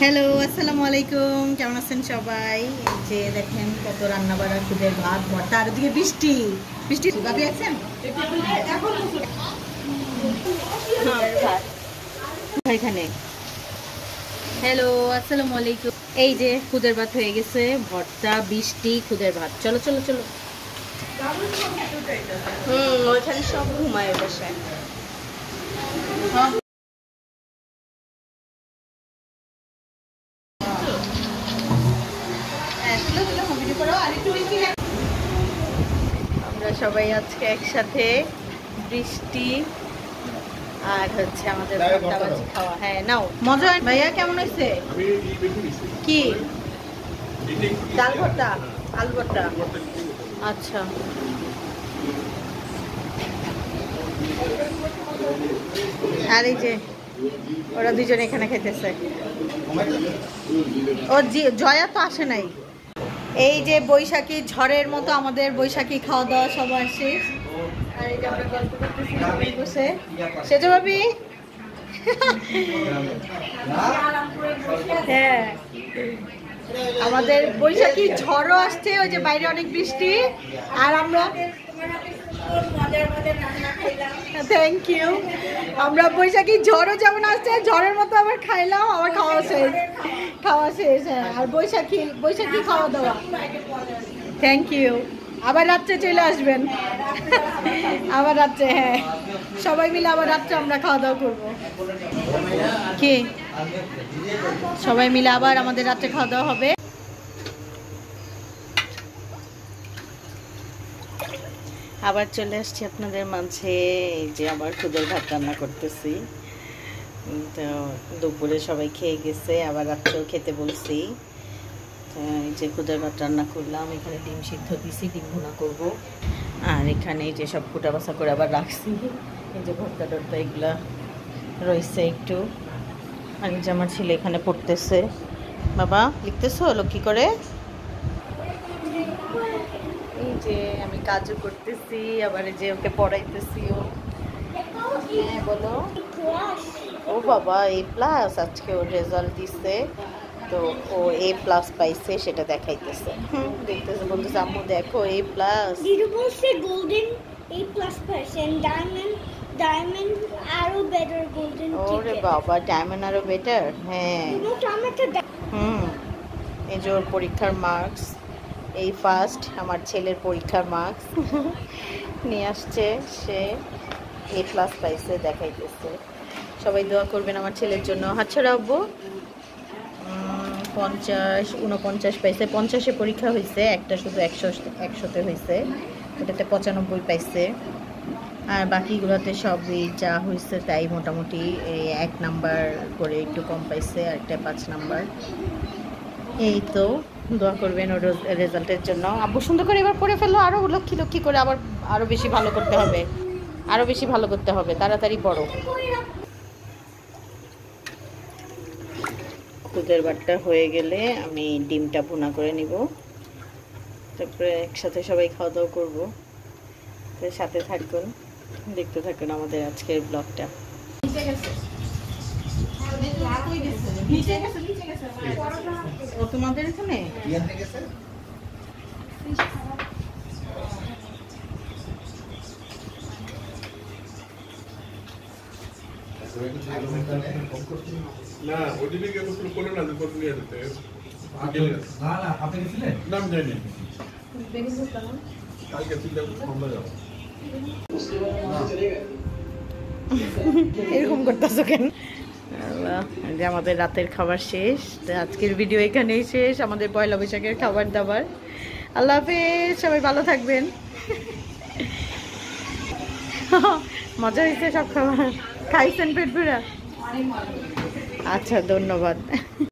Hello, আসসালামু আলাইকুম। কেমন আছেন সবাই? যে দেখেন কত রান্না বাড়া, খুদের ভাত, ভর্তা, আর ওদিকে বৃষ্টি বৃষ্টি। ভাবি আছেন এখানে? হ্যালো, আসসালামু আলাইকুম। এই যে খুদের ভাত হয়ে গেছে, ভর্তা, বৃষ্টি, খুদের ভাত। চলো চলো চলো। ওইখানে সব ঘুমায় বসে। আমরা সবাই আজকে একসাথে, বৃষ্টি আর হচ্ছে আমাদের ভর্তাবাজি খাওয়া। হ্যাঁ নাও, মজা হয় ভাইয়া? কেমন হয়েছে? কি ডাল ভর্তা, আলু ভর্তা? আচ্ছা, আর এই যে ওরা দুজন এখানে খেতেছে। ও জয়া তো আসে নাই। এই যে বৈশাখী ঝড়ের মতো আমাদের বৈশাখী খাওয়া দাওয়া সবার শেষ। আর এই যে আমরা গল্প করতেছি বসে। সেজো ভাবি, হ্যাঁ আমাদের বৈশাখী ঝড়ও আসছে, ওই যে বাইরে অনেক বৃষ্টি। আর আমরা থ্যাংক ইউ। আমরা বৈশাখী ঝড়ও যেমন আসছে, ঝড়ের মতো আবার খাইলাম, আবার খাওয়া শেষ। হ্যাঁ, আর বৈশাখী খাওয়া দাওয়া। Thank you. আবার রাত্রে চলে আসবেন। আবার রাত্রে, হ্যাঁ সবাই মিলে আবার রাত্রে আমরা খাওয়া দাওয়া করবো। কি সবাই মিলে আবার আমাদের রাত্রে খাওয়া দাওয়া হবে। আবার চলে আসছি আপনাদের মাঝে। এই যে আবার খুদের ভাত রান্না করতেছি। তো দুপুরে সবাই খেয়ে গেছে, আবার রাত্রেও খেতে বলছি। এই যে খুদের ভাত রান্না করলাম, এখানে ডিম সিদ্ধ দিছি, ডিম ভুনা করবো। আর এখানে এই যে সব কুটা বাছা করে আবার রাখছি। এই যে ভর্তা টর্তা এগুলা রয়েছে একটু। আর এই যে আমার ছেলে এখানে পড়তেছে। বাবা লিখতেছো লক্ষ্মী করে? এই যে আমি কাজও করতেছি, আবার এই যে ওকে পড়াইতেছিও। হ্যাঁ বলো। ও বাবা, A+ আজকে ওর রেজাল্ট দিচ্ছে, তো ও A+ পাইছে, সেটা দেখাইতেছে। দেখতেছে, বলতেছে আম্মু দেখো A+। দিদি বলছে গোল্ডেন A+ পার্সেন্ট, ডায়মন্ড আরো বেটার গোল্ডেন। ওরে বাবা, ডায়মন্ড আরো বেটার। হ্যাঁ এই যে ওর পরীক্ষার মার্কস, এই ফার্স্ট আমার ছেলের পরীক্ষার মার্কস নিয়ে আসছে, সে A+ পাইছে, দেখাইতেছে। সবাই দোয়া করবেন আমার ছেলের জন্য। হাত রাখবো। 49 পাইছে। 50-এ পরীক্ষা হয়েছে, একটা শুধু 100-তে হয়েছে, ওটাতে 95 পাইছে। আর বাকিগুলোতে সবই যা হয়েছে তাই মোটামুটি 1 নাম্বার করে একটু কম পাইছে, আর একটা 5 নাম্বার। এই তো দোয়া করবেন ওর রেজাল্টের জন্য। আব্বু সুন্দর করে এবার পড়ে ফেললো, আরও লক্ষ্মী করে, আবার আরও বেশি ভালো করতে হবে, আরও বেশি ভালো করতে হবে, তাড়াতাড়ি পড়ো। খুদের ভাতটা হয়ে গেলে আমি ডিমটা ভুনা করে নিব, তারপরে একসাথে সবাই খাওয়া দাওয়া করবো। তো সাথে থাকুন, দেখতে থাকুন আমাদের আজকের ব্লগটা। ও তোমাদের এখানে না ওইদিকে গিয়ে গোসল করে না, দুপুর নিয়ে যেতে না না আপনি গেছিলেন? না আমি যাইনি, কালকে চিন্তা করতে যাবো। এরকম করতেছো কেন? যে আমাদের রাতের খাবার শেষ, তো আজকের ভিডিও এখানেই শেষ, আমাদের পয়লা বৈশাখের খাবার দাবার। আল্লাহ হাফেজ, সবাই ভালো থাকবেন। মজা হয়েছে সব খাবার? খাইছেন পেট ভরা? আচ্ছা, ধন্যবাদ।